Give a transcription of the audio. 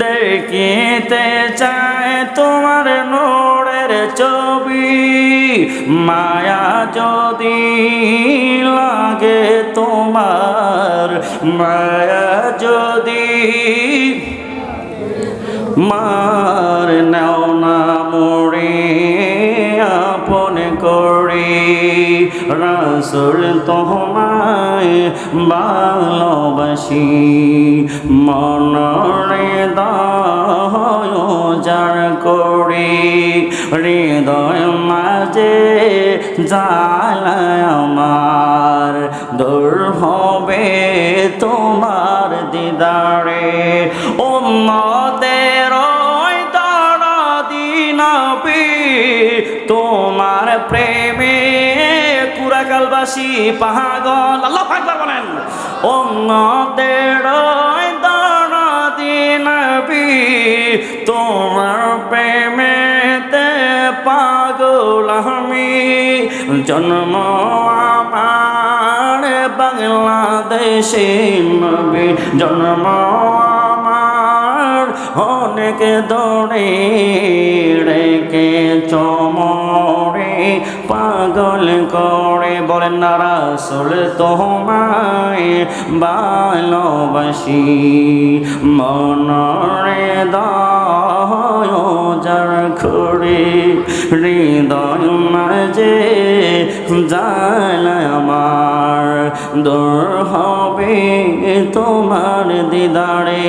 দেখিতে চায় তোমার নূরের ছবি। মায়া যদি লাগে তোমার, মায়া যদি মার নাও না মোরে আপন করে। রাসূল তোমায় ভালোবাসি, মনরে দাও যার করে। হৃদয় মাঝে জ্বালায় আমার, দূর হবে তোমার দিদারে। উম্মতের ওই দরদি নবী, তোমার প্রেমে কুরাকালবাসী পাগল। আল্লাহু আকবার বলেন। উম্মতের ওই দরদি নবী, তোমার প্রেমেতে পাগল আমি। জন্ম আমার বাংলাদেশে নবী, জন্ম আমার অনেক দূরে, রেখে চমরে পাগল করে। বলেন না রাসূল তোমায় ভালোবাসি, মনরে দাও যার করে। হৃদয় মাঝে জ্বালায় আমার, দূর হবে তোমার দিদারে।